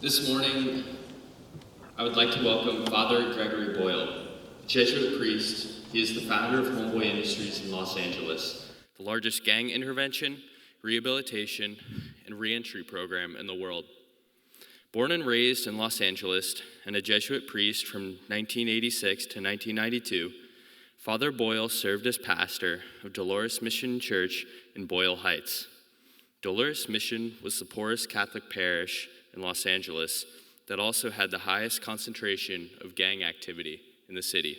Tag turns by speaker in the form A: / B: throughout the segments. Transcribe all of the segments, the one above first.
A: This morning, I would like to welcome Father Gregory Boyle, a Jesuit priest. He is the founder of Homeboy Industries in Los Angeles, the largest gang intervention, rehabilitation, and reentry program in the world. Born and raised in Los Angeles and a Jesuit priest from 1986 to 1992, Father Boyle served as pastor of Dolores Mission Church in Boyle Heights. Dolores Mission was the poorest Catholic parish in Los Angeles that also had the highest concentration of gang activity in the city.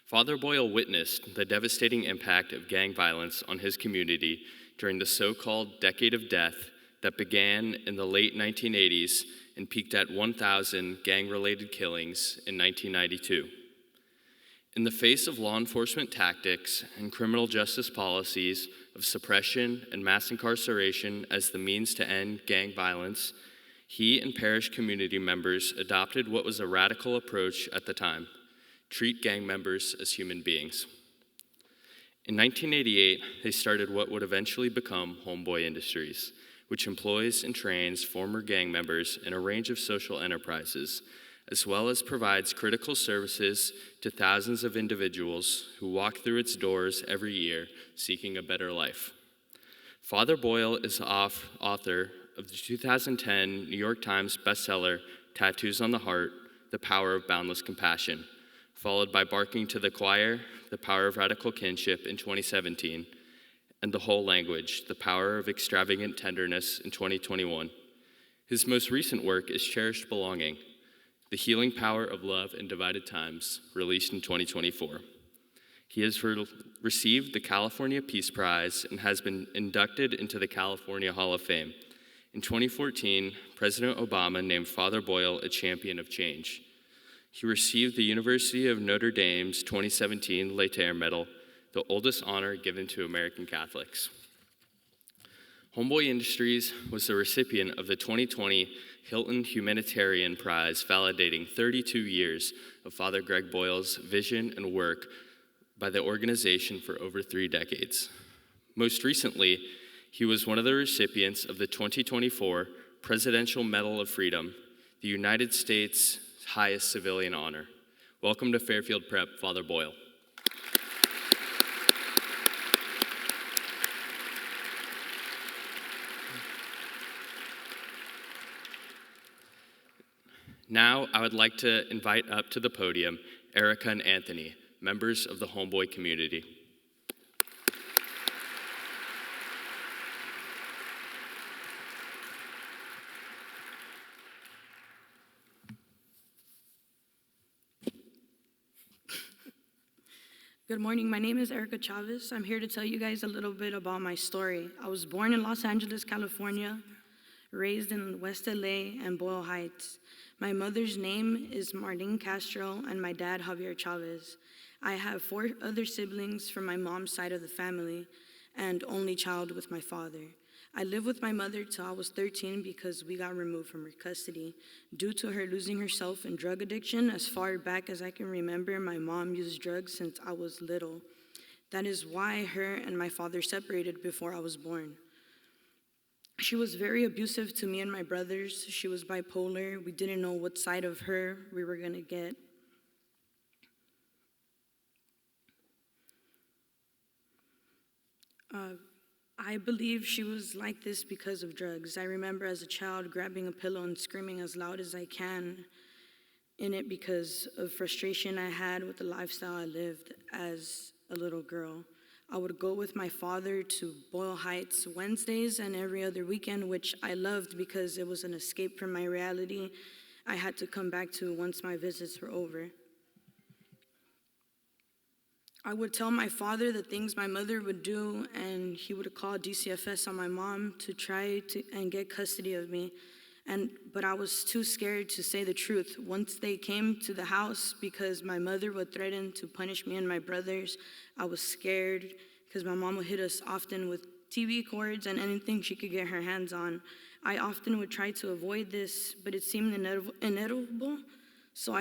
A: Father Boyle witnessed the devastating impact of gang violence on his community during the so-called Decade of Death that began in the late 1980s and peaked at 1,000 gang-related killings in 1992. In the face of law enforcement tactics and criminal justice policies of suppression and mass incarceration as the means to end gang violence, he and parish community members adopted what was a radical approach at the time: treat gang members as human beings. In 1988, they started what would eventually become Homeboy Industries, which employs and trains former gang members in a range of social enterprises, as well as provides critical services to thousands of individuals who walk through its doors every year seeking a better life. Father Boyle is the author of the 2010 New York Times bestseller, Tattoos on the Heart, The Power of Boundless Compassion, followed by Barking to the Choir, The Power of Radical Kinship in 2017, and The Whole Language, The Power of Extravagant Tenderness in 2021. His most recent work is Cherished Belonging, The Healing Power of Love in Divided Times, released in 2024. He has received the California Peace Prize and has been inducted into the California Hall of Fame. In 2014, President Obama named Father Boyle a champion of change. He received the University of Notre Dame's 2017 Laeter Medal, the oldest honor given to American Catholics. Homeboy Industries was the recipient of the 2020 Hilton Humanitarian Prize, validating 32 years of Father Greg Boyle's vision and work by the organization for over 3 decades. Most recently, he was one of the recipients of the 2024 Presidential Medal of Freedom, the United States' highest civilian honor. Welcome to Fairfield Prep, Father Boyle. Now, I would like to invite up to the podium Erica and Anthony, members of the Homeboy community.
B: Good morning, my name is Erica Chavez. I'm here to tell you guys a little bit about my story. I was born in Los Angeles, California, raised in West LA and Boyle Heights. My mother's name is Marlene Castro and my dad Javier Chavez. I have 4 other siblings from my mom's side of the family and only child with my father. I lived with my mother till I was 13 because we got removed from her custody. Due to her losing herself in drug addiction, as far back as I can remember, my mom used drugs since I was little. That is why her and my father separated before I was born. She was very abusive to me and my brothers. She was bipolar. We didn't know what side of her we were gonna get. I believe she was like this because of drugs. I remember as a child grabbing a pillow and screaming as loud as I can in it because of frustration I had with the lifestyle I lived as a little girl. I would go with my father to Boyle Heights Wednesdays and every other weekend, which I loved because it was an escape from my reality I had to come back to once my visits were over. I would tell my father the things my mother would do, and he would call DCFS on my mom to try and get custody of me. But I was too scared to say the truth. Once they came to the house, because my mother would threaten to punish me and my brothers, I was scared because my mom would hit us often with TV cords and anything she could get her hands on. I often would try to avoid this, but it seemed inevitable. So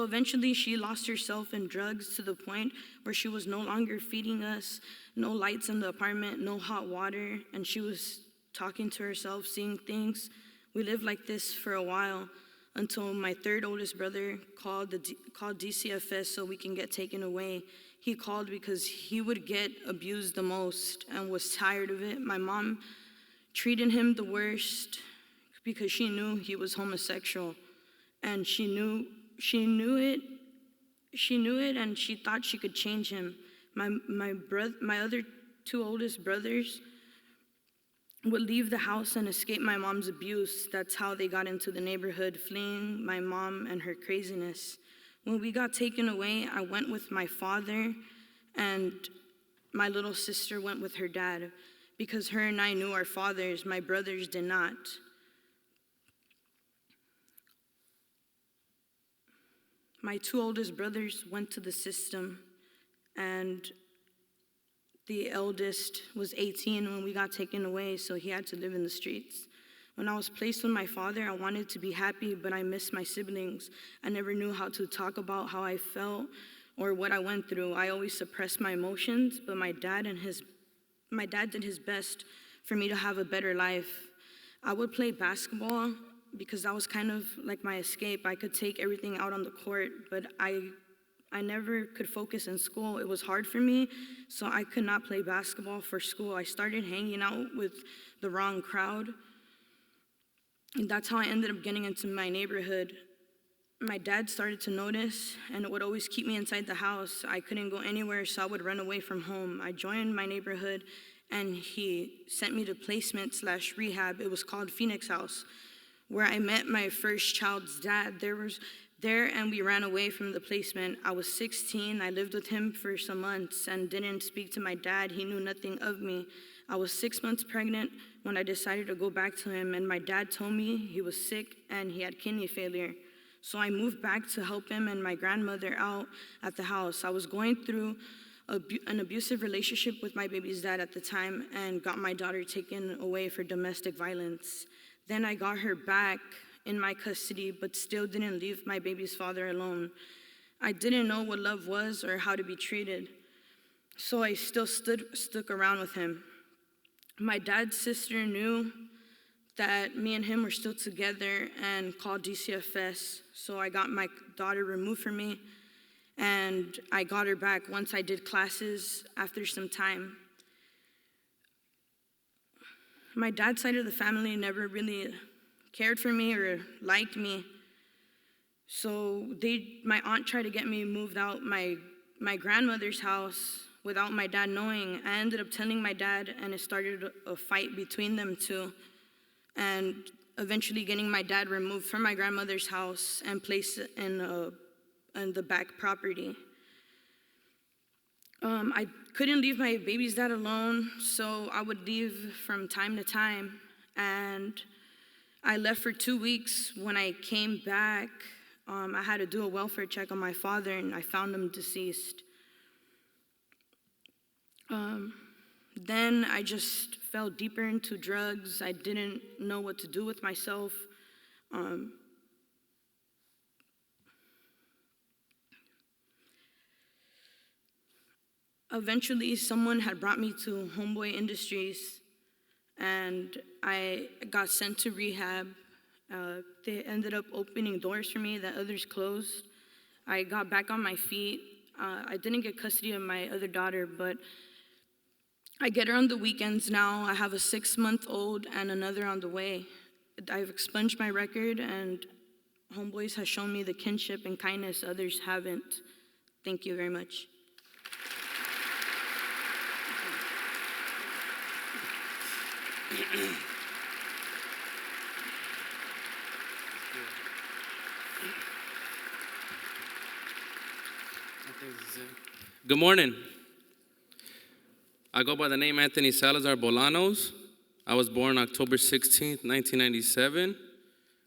B: eventually she lost herself in drugs to the point where she was no longer feeding us, no lights in the apartment, no hot water, and she was talking to herself, seeing things. We lived like this for a while until my third oldest brother called DCFS so we can get taken away. He called because he would get abused the most and was tired of it. My mom treated him the worst because she knew he was homosexual, and she knew it, and she thought she could change him. My other two oldest brothers would leave the house and escape my mom's abuse. That's how they got into the neighborhood, fleeing my mom and her craziness. When we got taken away, I went with my father, and my little sister went with her dad because her and I knew our fathers. My brothers did not. My two oldest brothers went to the system, and the eldest was 18 when we got taken away, so he had to live in the streets. When I was placed with my father, I wanted to be happy, but I missed my siblings. I never knew how to talk about how I felt or what I went through. I always suppressed my emotions, but my dad did his best for me to have a better life. I would play basketball because that was kind of like my escape. I could take everything out on the court, but I never could focus in school. It was hard for me, so I could not play basketball for school. I started hanging out with the wrong crowd, and that's how I ended up getting into my neighborhood. My dad started to notice, and it would always keep me inside the house. I couldn't go anywhere, so I would run away from home. I joined my neighborhood, and he sent me to placement/rehab. It was called Phoenix House, where I met my first child's dad. And we ran away from the placement. I was 16. I lived with him for some months and didn't speak to my dad. He knew nothing of me. I was 6 months pregnant when I decided to go back to him, and my dad told me he was sick and he had kidney failure. So I moved back to help him and my grandmother out at the house. I was going through an abusive relationship with my baby's dad at the time and got my daughter taken away for domestic violence. Then I got her back in my custody, but still didn't leave my baby's father alone. I didn't know what love was or how to be treated, so I still stuck around with him. My dad's sister knew that me and him were still together and called DCFS, so I got my daughter removed from me, and I got her back once I did classes after some time. My dad's side of the family never really cared for me or liked me. So my aunt tried to get me moved out my grandmother's house without my dad knowing. I ended up telling my dad, and it started a fight between them two, and eventually getting my dad removed from my grandmother's house and placed in the back property. I couldn't leave my baby's dad alone, so I would leave from time to time, and I left for 2 weeks. When I came back, I had to do a welfare check on my father, and I found him deceased. Then I just fell deeper into drugs. I didn't know what to do with myself. Eventually, someone had brought me to Homeboy Industries, and I got sent to rehab. They ended up opening doors for me that others closed. I got back on my feet. I didn't get custody of my other daughter, but I get her on the weekends now. I have a 6-month-old and another on the way. I've expunged my record, and Homeboys has shown me the kinship and kindness others haven't. Thank you very much.
C: Good morning. I go by the name Anthony Salazar Bolanos. I was born October 16th, 1997.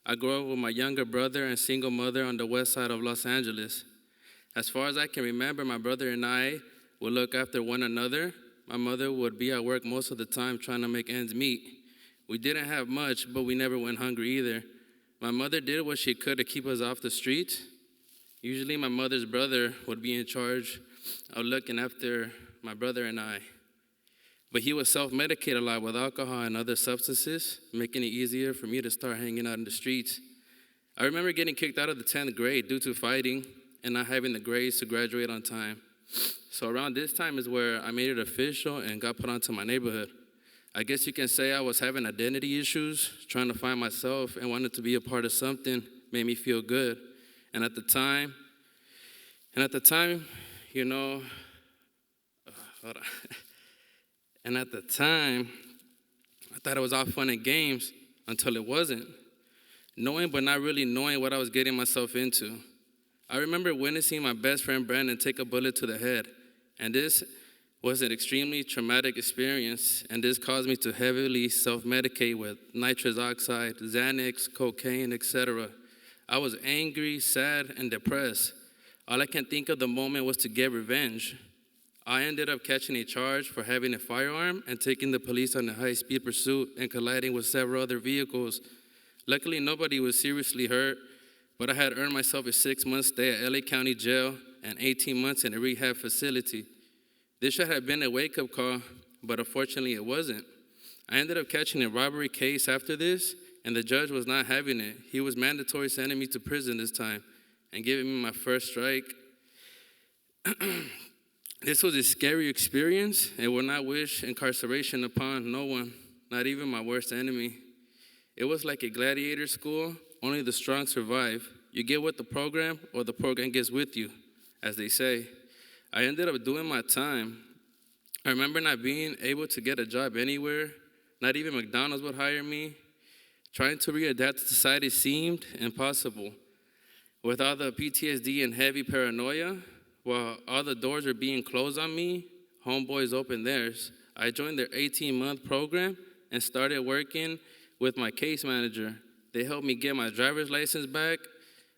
C: I grew up with my younger brother and single mother on the west side of Los Angeles. As far as I can remember, my brother and I would look after one another. My mother would be at work most of the time trying to make ends meet. We didn't have much, but we never went hungry either. My mother did what she could to keep us off the street. Usually my mother's brother would be in charge of looking after my brother and I. But he would self-medicate a lot with alcohol and other substances, making it easier for me to start hanging out in the streets. I remember getting kicked out of the 10th grade due to fighting and not having the grades to graduate on time. So around this time is where I made it official and got put onto my neighborhood. I guess you can say I was having identity issues, trying to find myself and wanted to be a part of something, made me feel good. And at the time, you know, hold on. And at the time, I thought it was all fun and games until it wasn't. Knowing but not really knowing what I was getting myself into. I remember witnessing my best friend Brandon take a bullet to the head, and this was an extremely traumatic experience, and this caused me to heavily self-medicate with nitrous oxide, Xanax, cocaine, etc. I was angry, sad, and depressed. All I can think of the moment was to get revenge. I ended up catching a charge for having a firearm and taking the police on a high-speed pursuit and colliding with several other vehicles. Luckily, nobody was seriously hurt, but I had earned myself a 6-month stay at LA County Jail and 18 months in a rehab facility. This should have been a wake-up call, but unfortunately it wasn't. I ended up catching a robbery case after this, and the judge was not having it. He was mandatory sending me to prison this time and giving me my first strike. This was a scary experience and would not wish incarceration upon no one, not even my worst enemy. It was like a gladiator school, only the strong survive. You get with the program or the program gets with you, as they say. I ended up doing my time. I remember not being able to get a job anywhere. Not even McDonald's would hire me. Trying to readapt to society seemed impossible. With all the PTSD and heavy paranoia, while all the doors were being closed on me, Homeboys opened theirs. I joined their 18-month program and started working with my case manager. They helped me get my driver's license back.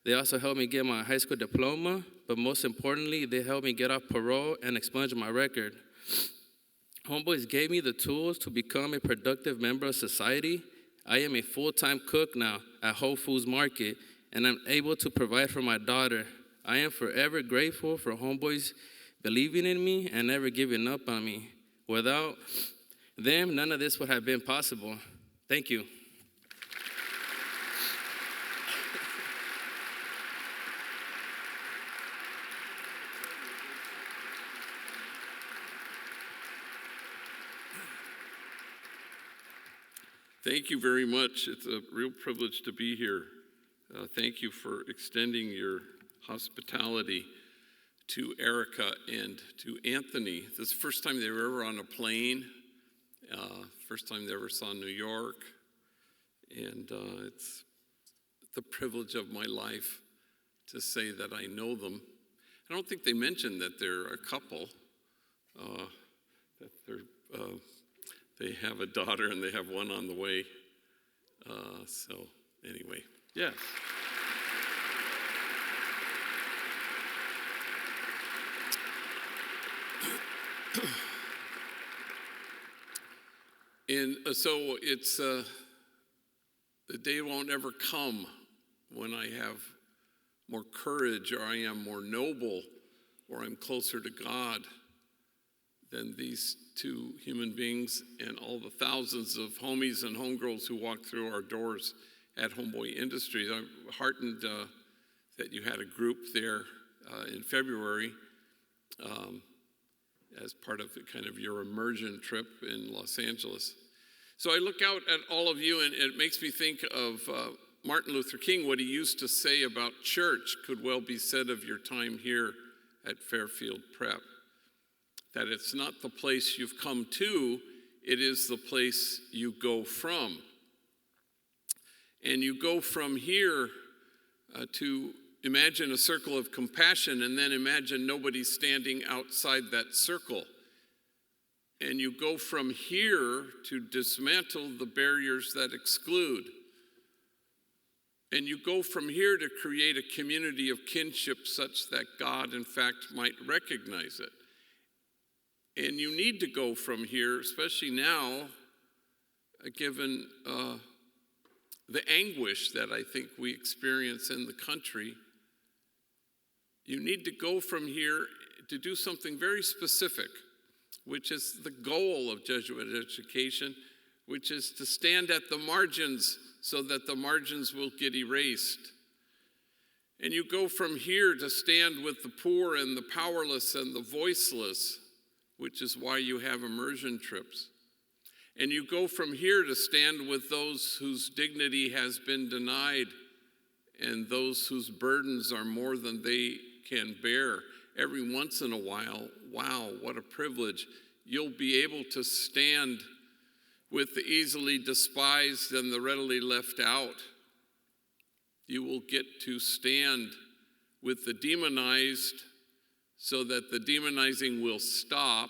C: They also helped me get my high school diploma, but most importantly, they helped me get off parole and expunge my record. Homeboys gave me the tools to become a productive member of society. I am a full-time cook now at Whole Foods Market, and I'm able to provide for my daughter. I am forever grateful for Homeboys believing in me and never giving up on me. Without them, none of this would have been possible. Thank you.
D: Thank you very much. It's a real privilege to be here. Thank you for extending your hospitality to Erica and to Anthony. This is the first time they were ever on a plane, first time they ever saw New York, and it's the privilege of my life to say that I know them. I don't think they mentioned that they're a couple, that they have a daughter and they have one on the way. So anyway, yes. And so it's the day won't ever come when I have more courage, or I am more noble, or I'm closer to God than these two human beings and all the thousands of homies and homegirls who walk through our doors at Homeboy Industries. I'm heartened that you had a group there in February as part of kind of your immersion trip in Los Angeles. So I look out at all of you, and it makes me think of Martin Luther King. What he used to say about church could well be said of your time here at Fairfield Prep. That it's not the place you've come to, it is the place you go from. And you go from here to imagine a circle of compassion, and then imagine nobody standing outside that circle. And you go from here to dismantle the barriers that exclude. And you go from here to create a community of kinship such that God, in fact, might recognize it. And you need to go from here, especially now, given the anguish that I think we experience in the country. You need to go from here to do something very specific, which is the goal of Jesuit education, which is to stand at the margins so that the margins will get erased. And you go from here to stand with the poor and the powerless and the voiceless, which is why you have immersion trips. And you go from here to stand with those whose dignity has been denied and those whose burdens are more than they can bear. Every once in a while, wow, what a privilege. You'll be able to stand with the easily despised and the readily left out. You will get to stand with the demonized so that the demonizing will stop,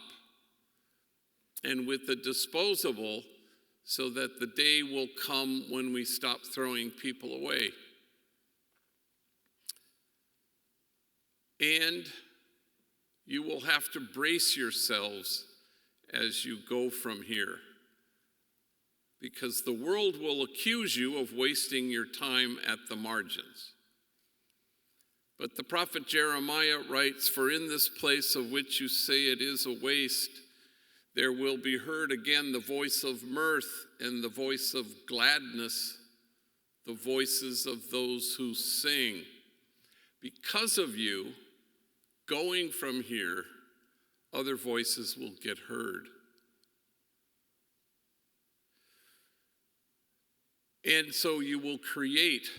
D: and with the disposable so that the day will come when we stop throwing people away. And you will have to brace yourselves as you go from here, because the world will accuse you of wasting your time at the margins. But the prophet Jeremiah writes, "For in this place of which you say it is a waste, there will be heard again the voice of mirth and the voice of gladness, the voices of those who sing. Because of you, going from here, other voices will get heard." And so you will create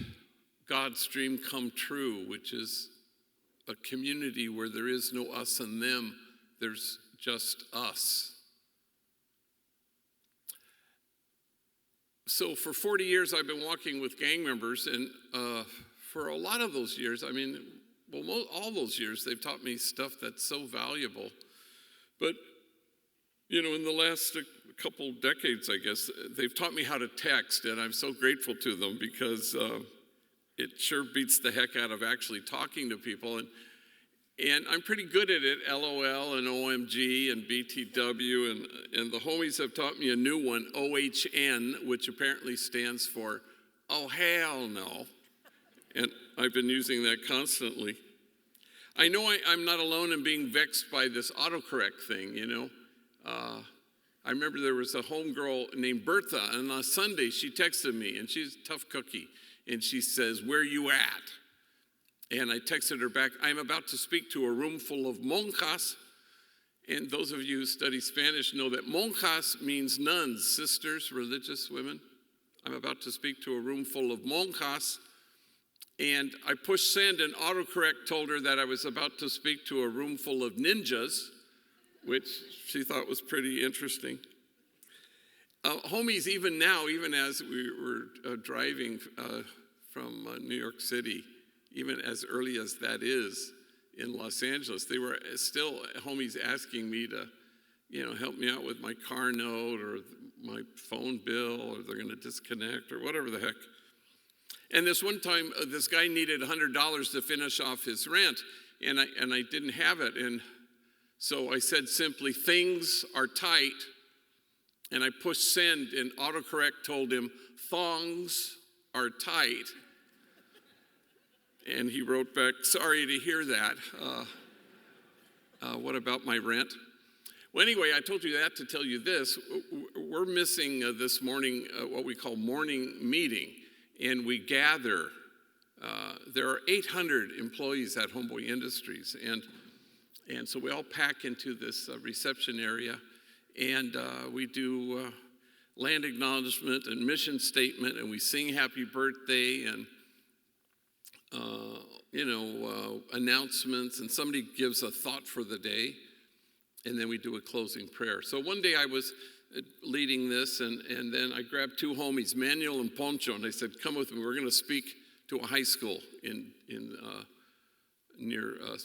D: God's dream come true, which is a community where there is no us and them, there's just us. So for 40 years, I've been walking with gang members, and for a lot of those years, all those years, they've taught me stuff that's so valuable. But, in the last couple decades, I guess, they've taught me how to text, and I'm so grateful to them because it sure beats the heck out of actually talking to people. And I'm pretty good at it, LOL and OMG and BTW, and the homies have taught me a new one, OHN, which apparently stands for, oh, hell no. And I've been using that constantly. I know I'm not alone in being vexed by this autocorrect thing, I remember there was a homegirl named Bertha, and on Sunday she texted me, and she's a tough cookie, and she says, "Where you at?" And I texted her back, "I'm about to speak to a room full of monjas." And those of you who study Spanish know that monjas means nuns, sisters, religious women. I'm about to speak to a room full of monjas. And I pushed send, and autocorrect told her that I was about to speak to a room full of ninjas, which she thought was pretty interesting. Homies, even now, even as we were driving from New York City, even as early as that is in Los Angeles, they were still homies asking me to, help me out with my car note or my phone bill, or they're going to disconnect or whatever the heck. And this one time, this guy needed $100 to finish off his rent, and I didn't have it. And so I said simply, "Things are tight." And I pushed send, and autocorrect told him, "Thongs are tight." And he wrote back, "Sorry to hear that. What about my rent?" Well, anyway, I told you that to tell you this. We're missing this morning what we call morning meeting. And we gather. There are 800 employees at Homeboy Industries. And so we all pack into this reception area. And we do land acknowledgement and mission statement. And we sing happy birthday and, announcements. And somebody gives a thought for the day. And then we do a closing prayer. So one day I was leading this, and then I grabbed two homies, Manuel and Poncho, and I said, "Come with me. We're going to speak to a high school near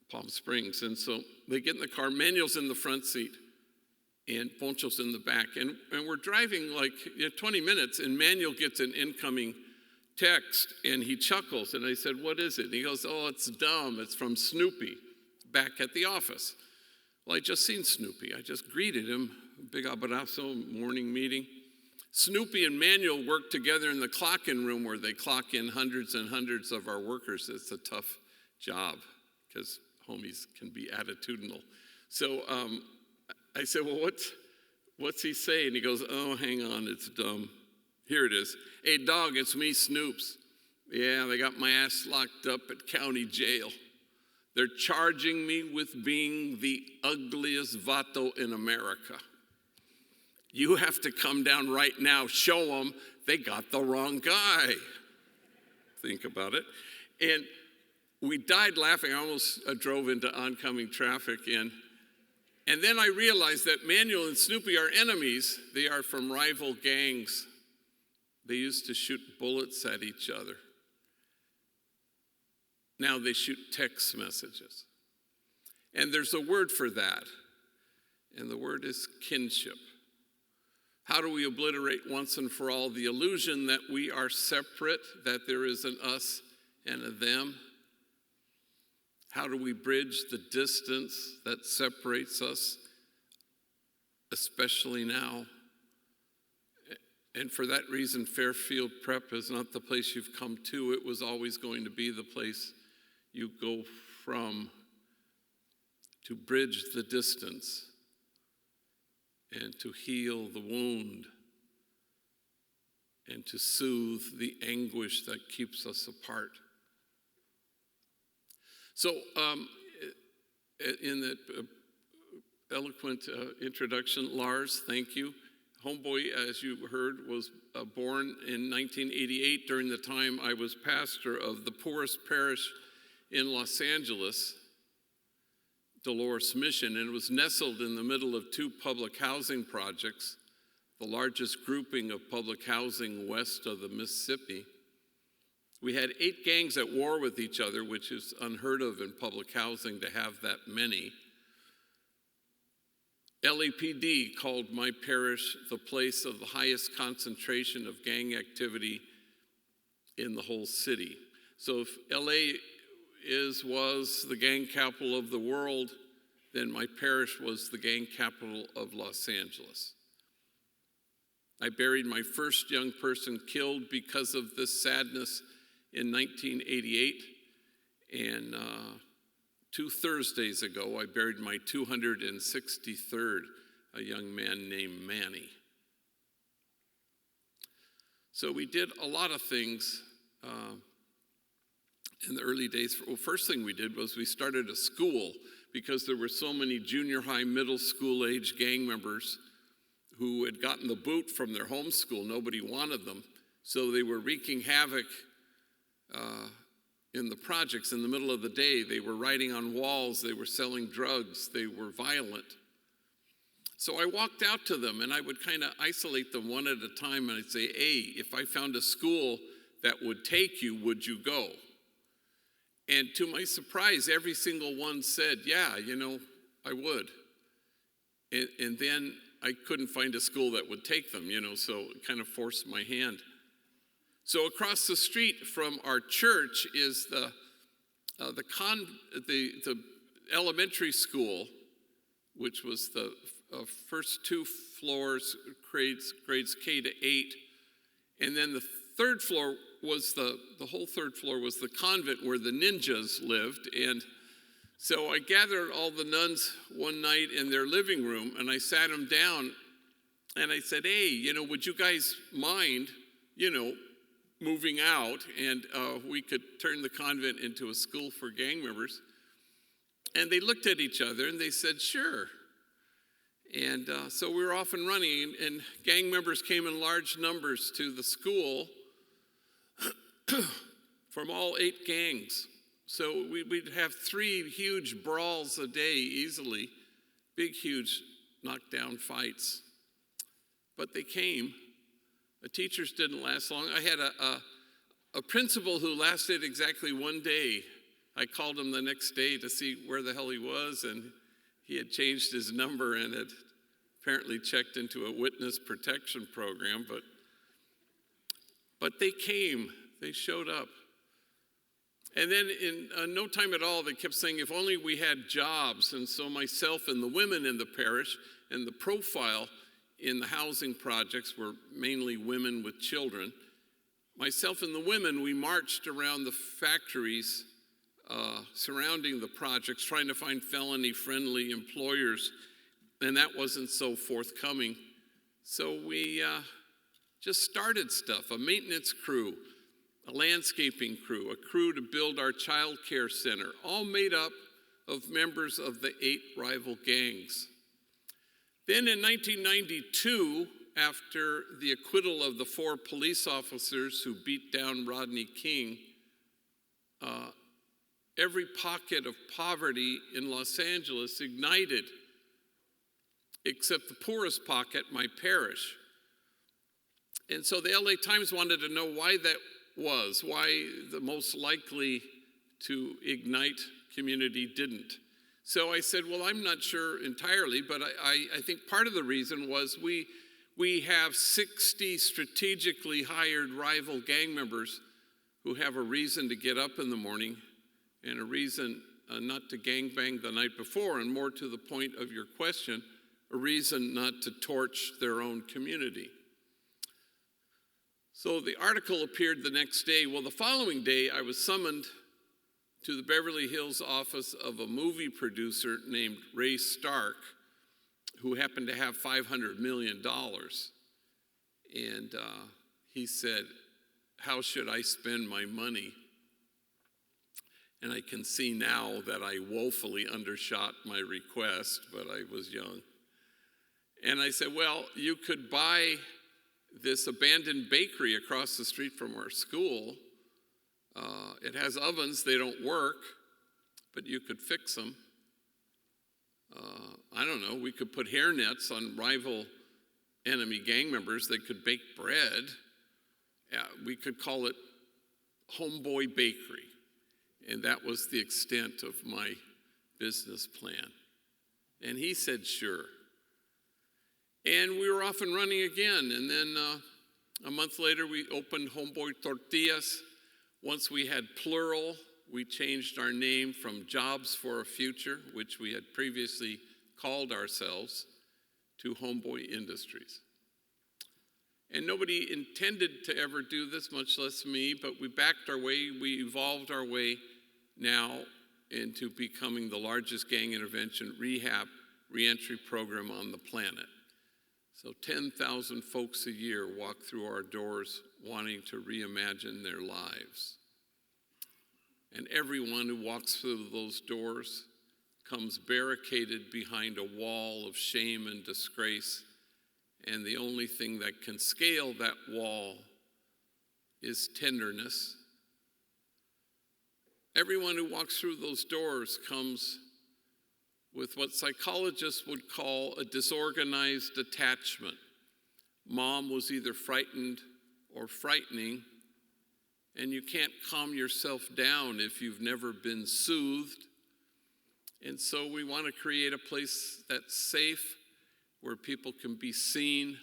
D: Palm Springs." And so they get in the car. Manuel's in the front seat, and Poncho's in the back. And we're driving like 20 minutes, and Manuel gets an incoming text, and he chuckles. And I said, "What is it?" And he goes, "Oh, it's dumb. It's from Snoopy back at the office." Well, I just seen Snoopy. I just greeted him. Big abrazo, morning meeting. Snoopy and Manuel work together in the clock-in room where they clock in hundreds and hundreds of our workers. It's a tough job because homies can be attitudinal. So I said, well, what's he saying? He goes, oh, hang on, it's dumb. Here it is. Hey, dog, it's me, Snoops. Yeah, they got my ass locked up at county jail. They're charging me with being the ugliest vato in America. You have to come down right now, show them they got the wrong guy. Think about it. And we died laughing. I almost drove into oncoming traffic. And then I realized that Manuel and Snoopy are enemies. They are from rival gangs. They used to shoot bullets at each other. Now they shoot text messages. And there's a word for that. And the word is kinship. How do we obliterate once and for all the illusion that we are separate, that there is an us and a them? How do we bridge the distance that separates us, especially now? And for that reason, Fairfield Prep is not the place you've come to. It was always going to be the place you go from to bridge the distance and to heal the wound and to soothe the anguish that keeps us apart. So in that eloquent introduction, Lars, thank you. Homeboy, as you heard, was born in 1988 during the time I was pastor of the poorest parish in Los Angeles, Dolores Mission, and it was nestled in the middle of two public housing projects, the largest grouping of public housing west of the Mississippi. We had 8 gangs at war with each other, which is unheard of in public housing to have that many. LAPD called my parish the place of the highest concentration of gang activity in the whole city. So if LA was the gang capital of the world, then my parish was the gang capital of Los Angeles. I buried my first young person killed because of this sadness in 1988, and 2 Thursdays ago, I buried my 263rd, a young man named Manny. So we did a lot of things in the early days. Well, first thing we did was we started a school because there were so many junior high, middle school age gang members who had gotten the boot from their home school. Nobody wanted them. So they were wreaking havoc in the projects in the middle of the day. They were writing on walls, they were selling drugs, they were violent. So I walked out to them and I would kind of isolate them one at a time and I'd say, hey, if I found a school that would take you, would you go? And to my surprise, every single one said, yeah, I would. And then I couldn't find a school that would take them, so it kind of forced my hand. So across the street from our church is the elementary school, which was the first 2 floors, grades K to 8, and then the third floor was the whole third floor was the convent where the ninjas lived. And so I gathered all the nuns one night in their living room, and I sat them down, and I said, hey, would you guys mind, moving out, and we could turn the convent into a school for gang members? And they looked at each other, and they said, sure. And so we were off and running, and gang members came in large numbers to the school from all 8 gangs. So we'd have 3 huge brawls a day easily, big, huge knockdown fights. But they came. The teachers didn't last long. I had a principal who lasted exactly 1 day. I called him the next day to see where the hell he was, and he had changed his number and had apparently checked into a witness protection program. But they came. They showed up. And then in no time at all, they kept saying, if only we had jobs. And so myself and the women in the parish, and the profile in the housing projects were mainly women with children. Myself and the women, we marched around the factories surrounding the projects, trying to find felony-friendly employers and that wasn't so forthcoming. So we just started stuff, a maintenance crew, a landscaping crew, a crew to build our child care center, all made up of members of the 8 rival gangs. Then in 1992, after the acquittal of the 4 police officers who beat down Rodney King, every pocket of poverty in Los Angeles ignited, except the poorest pocket, my parish. And so the LA Times wanted to know why that was, why the most likely to ignite community didn't. So I said, well, I'm not sure entirely, but I think part of the reason was we have 60 strategically hired rival gang members who have a reason to get up in the morning and a reason not to gangbang the night before, and more to the point of your question, a reason not to torch their own community. So the article appeared the next day. Well, the following day, I was summoned to the Beverly Hills office of a movie producer named Ray Stark, who happened to have $500 million. And he said, how should I spend my money? And I can see now that I woefully undershot my request, but I was young. And I said, well, you could buy this abandoned bakery across the street from our school. It has ovens, they don't work, but you could fix them. I don't know, we could put hairnets on rival enemy gang members. They could bake bread. We could call it Homeboy Bakery. And that was the extent of my business plan. And he said, sure. And we were off and running again. And then a month later, we opened Homeboy Tortillas. Once we had plural, we changed our name from Jobs for a Future, which we had previously called ourselves, to Homeboy Industries. And nobody intended to ever do this, much less me, but we backed our way, we evolved our way now into becoming the largest gang intervention rehab reentry program on the planet. So 10,000 folks a year walk through our doors wanting to reimagine their lives. And everyone who walks through those doors comes barricaded behind a wall of shame and disgrace. And the only thing that can scale that wall is tenderness. Everyone who walks through those doors comes with what psychologists would call a disorganized attachment. Mom was either frightened or frightening, and you can't calm yourself down if you've never been soothed. And so we want to create a place that's safe, where people can be seen,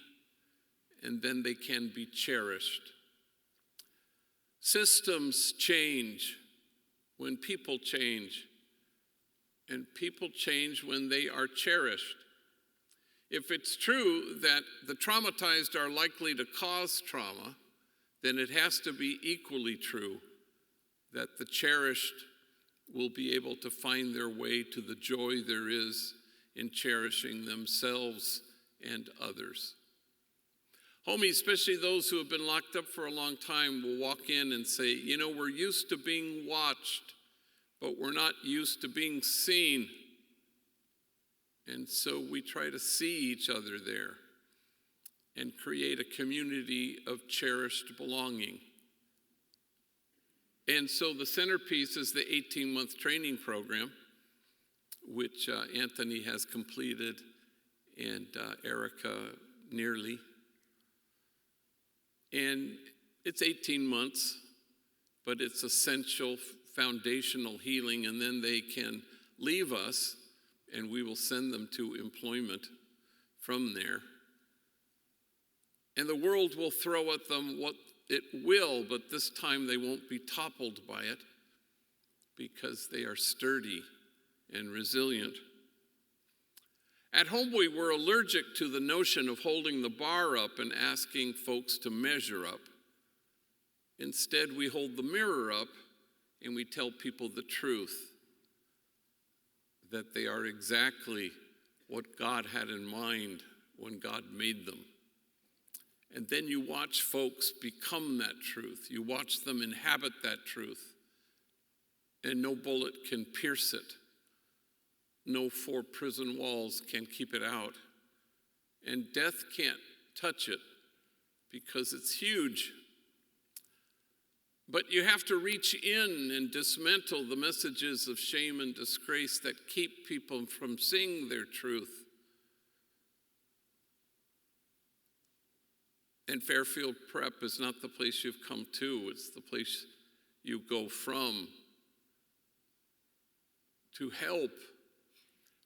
D: and then they can be cherished. Systems change when people change, and people change when they are cherished. If it's true that the traumatized are likely to cause trauma, then it has to be equally true that the cherished will be able to find their way to the joy there is in cherishing themselves and others. Homies, especially those who have been locked up for a long time, will walk in and say, you know, we're used to being watched, but we're not used to being seen. And so we try to see each other there and create a community of cherished belonging. And so the centerpiece is the 18-month training program, which Anthony has completed and Erica nearly. And it's 18 months, but it's essential foundational healing, and then they can leave us and we will send them to employment from there. And the world will throw at them what it will, but this time they won't be toppled by it because they are sturdy and resilient. At Homeboy, we're allergic to the notion of holding the bar up and asking folks to measure up. Instead, we hold the mirror up and we tell people the truth, that they are exactly what God had in mind when God made them. And then you watch folks become that truth. You watch them inhabit that truth. And no bullet can pierce it. No 4 prison walls can keep it out. And death can't touch it because it's huge. But you have to reach in and dismantle the messages of shame and disgrace that keep people from seeing their truth. And Fairfield Prep is not the place you've come to, it's the place you go from to help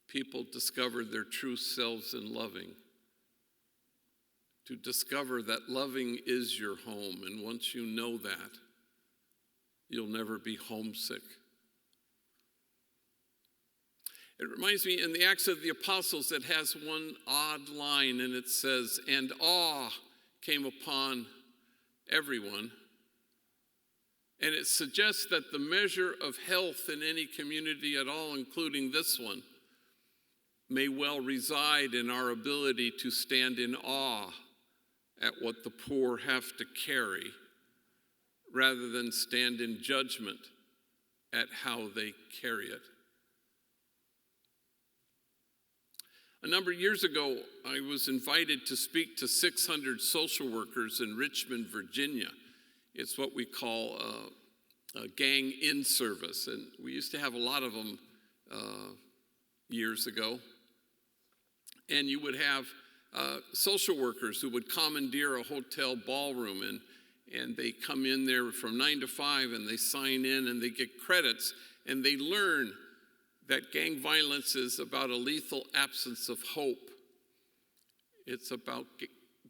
D: people discover their true selves in loving. To discover that loving is your home, and once you know that, you'll never be homesick. It reminds me in the Acts of the Apostles, it has one odd line, and it says, "And awe came upon everyone." And it suggests that the measure of health in any community at all, including this one, may well reside in our ability to stand in awe at what the poor have to carry, rather than stand in judgment at how they carry it. A number of years ago, I was invited to speak to 600 social workers in Richmond, Virginia. It's what we call a gang in-service, and we used to have a lot of them years ago. And you would have social workers who would commandeer a hotel ballroom, and they come in there from 9 to 5, and they sign in, and they get credits, and they learn that gang violence is about a lethal absence of hope. It's about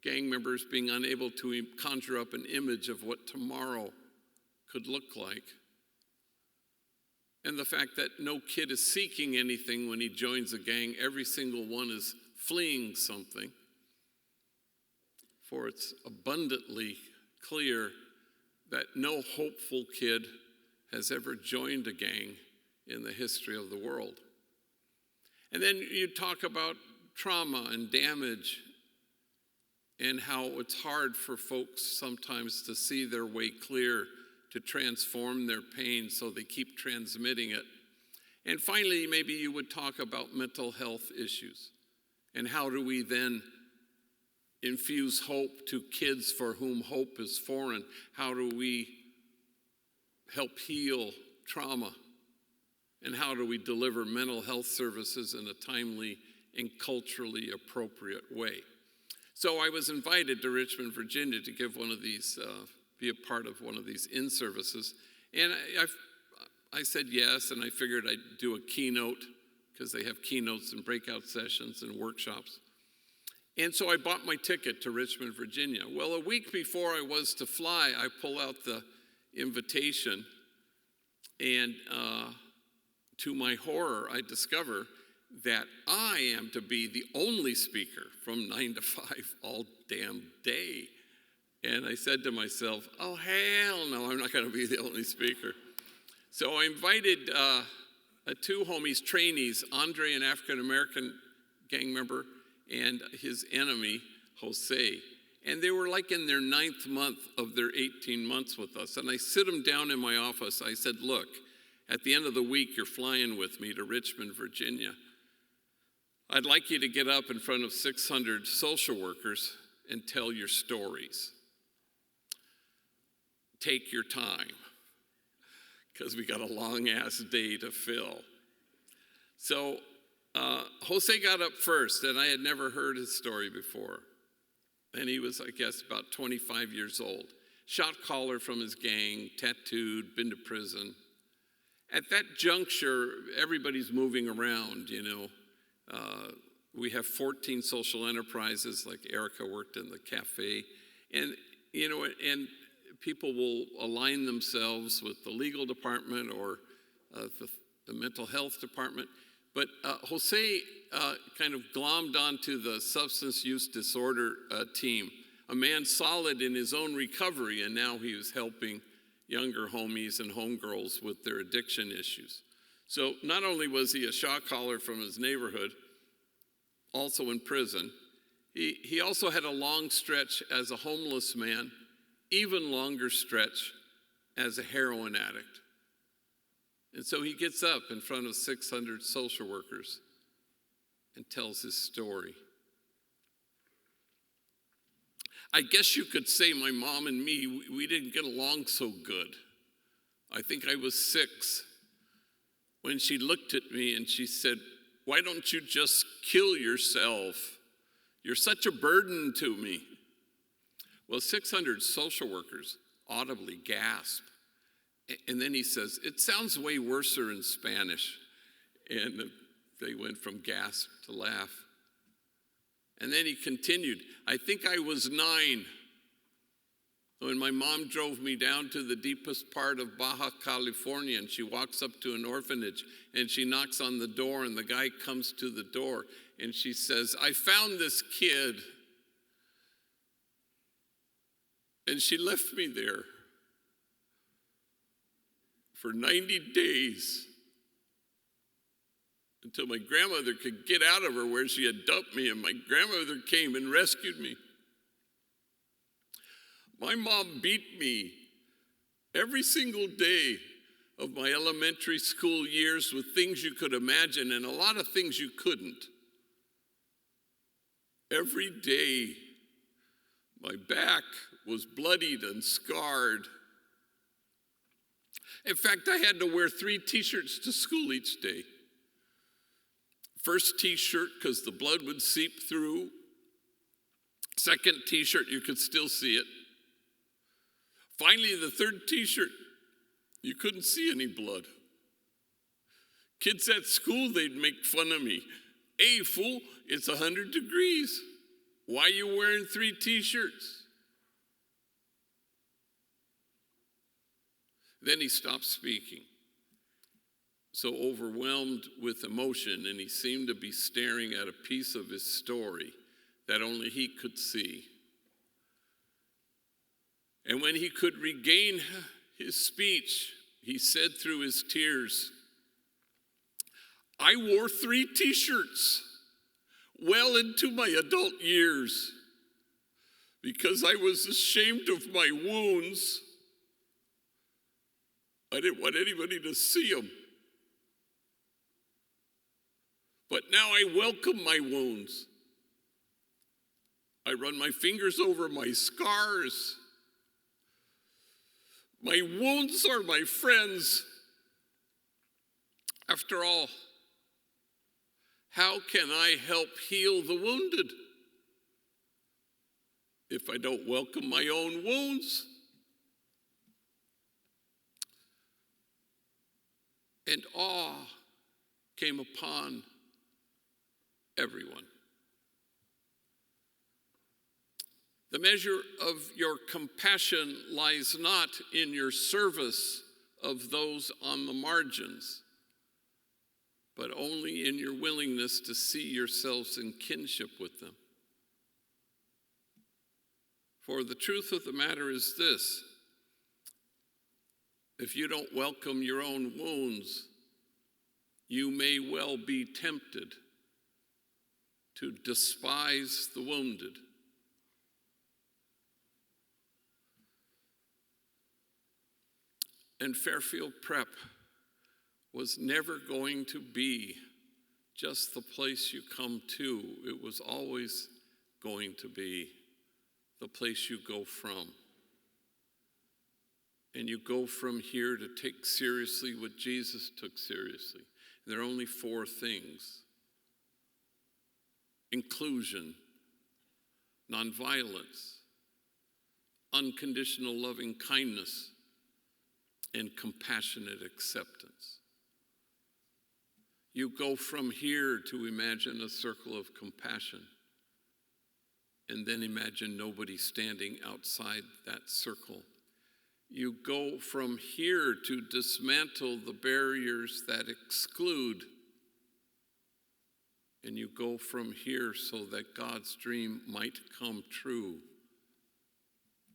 D: gang members being unable to conjure up an image of what tomorrow could look like. And the fact that no kid is seeking anything when he joins a gang, every single one is fleeing something. For it's abundantly clear that no hopeful kid has ever joined a gang in the history of the world. And then you talk about trauma and damage and how it's hard for folks sometimes to see their way clear to transform their pain, so they keep transmitting it. And finally, maybe you would talk about mental health issues and how do we then infuse hope to kids for whom hope is foreign? How do we help heal trauma? And how do we deliver mental health services in a timely and culturally appropriate way? So I was invited to Richmond, Virginia to give one of these, be a part of one of these in-services. And I said yes, and I figured I'd do a keynote, because they have keynotes and breakout sessions and workshops. And so I bought my ticket to Richmond, Virginia. Well, a week before I was to fly, I pull out the invitation, and to my horror, I discover that I am to be the only speaker from 9 to 5 all damn day. And I said to myself, oh, hell no, I'm not going to be the only speaker. So I invited 2 homies, trainees, Andre, an African-American gang member, and his enemy, Jose. And they were like in their 9th month of their 18 months with us. And I sit them down in my office. I said, look, at the end of the week, you're flying with me to Richmond, Virginia. I'd like you to get up in front of 600 social workers and tell your stories. Take your time, because we got a long-ass day to fill. So Jose got up first, and I had never heard his story before. And he was, I guess, about 25 years old. Shot caller from his gang, tattooed, been to prison. At that juncture, everybody's moving around, you know. We have 14 social enterprises, like Erica worked in the cafe. And, you know, and people will align themselves with the legal department or the mental health department. But Jose kind of glommed onto the substance use disorder team, a man solid in his own recovery, and now he was helping younger homies and homegirls with their addiction issues. So not only was he a shot caller from his neighborhood, also in prison. He also had a long stretch as a homeless man, even longer stretch as a heroin addict. And so he gets up in front of 600 social workers and tells his story. I guess you could say my mom and me, we didn't get along so good. I think I was 6 when she looked at me and she said, "Why don't you just kill yourself? You're such a burden to me." Well, 600 social workers audibly gasp. And then he says, "It sounds way worser in Spanish." And they went from gasp to laugh. And then he continued, "I think I was 9 when my mom drove me down to the deepest part of Baja California, and she walks up to an orphanage and she knocks on the door, and the guy comes to the door and she says, 'I found this kid.' And she left me there for 90 days until my grandmother could get out of her where she had dumped me, and my grandmother came and rescued me. My mom beat me every single day of my elementary school years with things you could imagine and a lot of things you couldn't. Every day, my back was bloodied and scarred. In fact, I had to wear 3 t-shirts to school each day. First t-shirt, because the blood would seep through. Second t-shirt, you could still see it. Finally, the third t-shirt, you couldn't see any blood. Kids at school, they'd make fun of me. "Hey, fool, it's 100 degrees. Why are you wearing 3 t-shirts?" Then he stopped speaking, so overwhelmed with emotion, and he seemed to be staring at a piece of his story that only he could see. And when he could regain his speech, he said through his tears, "I wore 3 t-shirts well into my adult years because I was ashamed of my wounds. I didn't want anybody to see them. But now I welcome my wounds. I run my fingers over my scars. My wounds are my friends. After all, how can I help heal the wounded if I don't welcome my own wounds?" And awe came upon everyone. The measure of your compassion lies not in your service of those on the margins, but only in your willingness to see yourselves in kinship with them. For the truth of the matter is this: if you don't welcome your own wounds, you may well be tempted to despise the wounded. And Fairfield Prep was never going to be just the place you come to. It was always going to be the place you go from. And you go from here to take seriously what Jesus took seriously. There are only 4 things: inclusion, nonviolence, unconditional loving kindness, and compassionate acceptance. You go from here to imagine a circle of compassion, and then imagine nobody standing outside that circle. You go from here to dismantle the barriers that exclude, and you go from here so that God's dream might come true,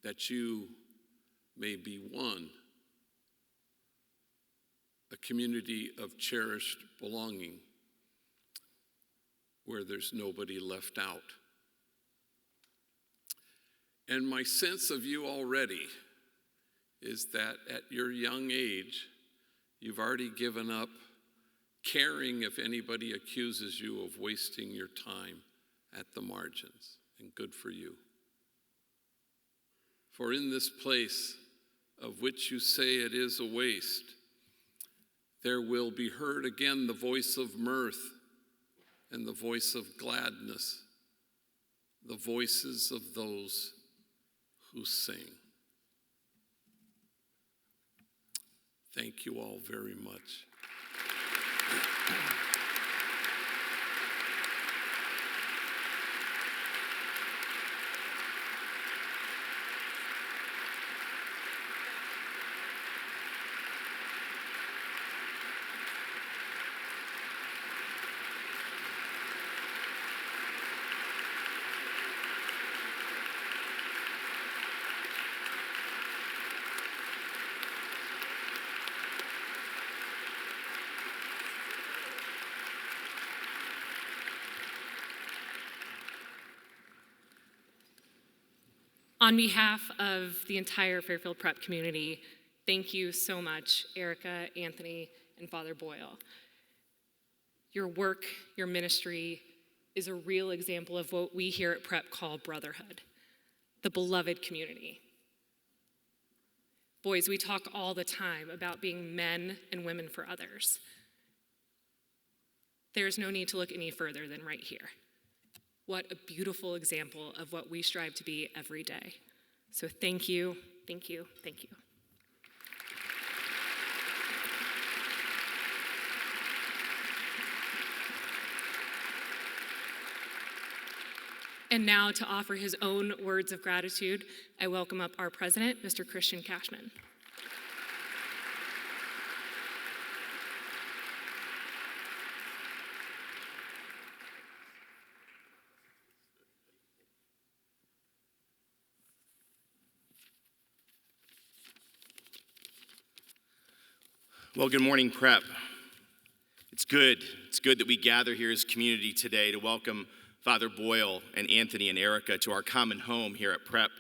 D: that you may be one, a community of cherished belonging, where there's nobody left out. And my sense of you already is that at your young age, you've already given up caring if anybody accuses you of wasting your time at the margins, and good for you. For in this place of which you say it is a waste, there will be heard again the voice of mirth and the voice of gladness, the voices of those who sing. Thank you all very much.
E: On behalf of the entire Fairfield Prep community, thank you so much, Erica, Anthony, and Father Boyle. Your work, your ministry is a real example of what we here at Prep call brotherhood, the beloved community. Boys, we talk all the time about being men and women for others. There's no need to look any further than right here. What a beautiful example of what we strive to be every day. So thank you, thank you, thank you. And now to offer his own words of gratitude, I welcome up our president, Mr. Christian Cashman.
F: Well, good morning, Prep. It's good that we gather here as community today to welcome Father Boyle and Anthony and Erica to our common home here at Prep.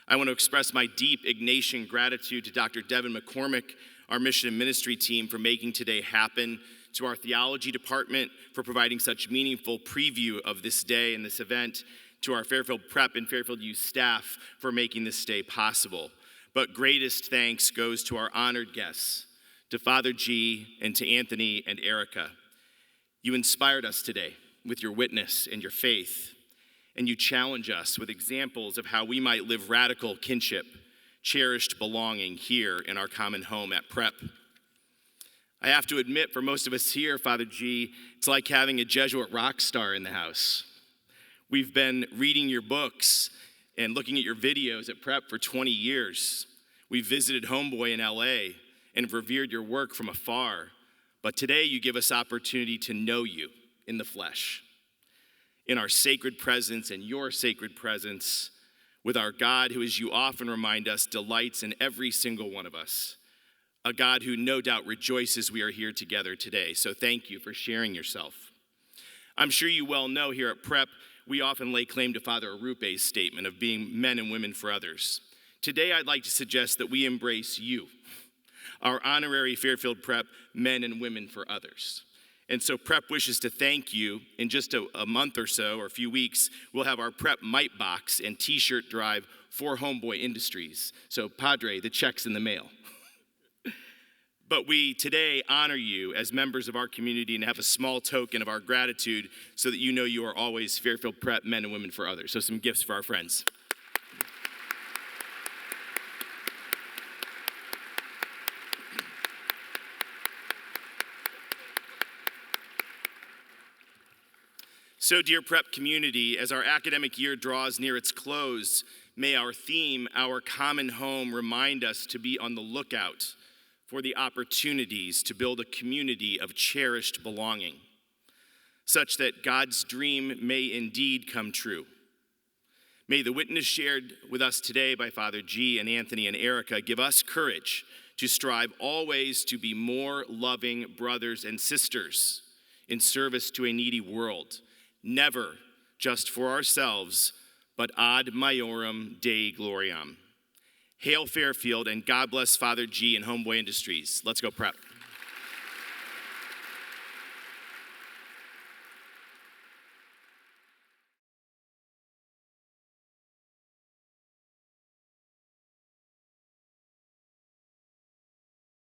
F: I want to express my deep Ignatian gratitude to Dr. Devin McCormick, our mission and ministry team, for making today happen, to our theology department for providing such meaningful preview of this day and this event, to our Fairfield Prep and Fairfield Youth staff for making this day possible. But greatest thanks goes to our honored guests, to Father G and to Anthony and Erica. You inspired us today with your witness and your faith, and you challenge us with examples of how we might live radical kinship, cherished belonging here in our common home at Prep. I have to admit, for most of us here, Father G, it's like having a Jesuit rock star in the house. We've been reading your books and looking at your videos at Prep for 20 years. We've visited Homeboy in LA and have revered your work from afar. But today you give us opportunity to know you in the flesh, in our sacred presence and your sacred presence, with our God who, as you often remind us, delights in every single one of us, a God who no doubt rejoices we are here together today. So thank you for sharing yourself. I'm sure you well know here at Prep, we often lay claim to Father Arupe's statement of being men and women for others. Today I'd like to suggest that we embrace you, our honorary Fairfield Prep men and women for others. And so Prep wishes to thank you. In just a month or so, or a few weeks, we'll have our Prep Mite Box and t-shirt drive for Homeboy Industries. So Padre, the check's in the mail. But we today honor you as members of our community and have a small token of our gratitude so that you know you are always Fairfield Prep men and women for others. So some gifts for our friends. So, dear Prep community, as our academic year draws near its close, may our theme, our common home, remind us to be on the lookout for the opportunities to build a community of cherished belonging, such that God's dream may indeed come true. May the witness shared with us today by Father G and Anthony and Erica give us courage to strive always to be more loving brothers and sisters in service to a needy world. never just for ourselves, but ad maiorem Dei gloriam. Hail Fairfield, and God bless Father G and Homeboy Industries. Let's go Prep.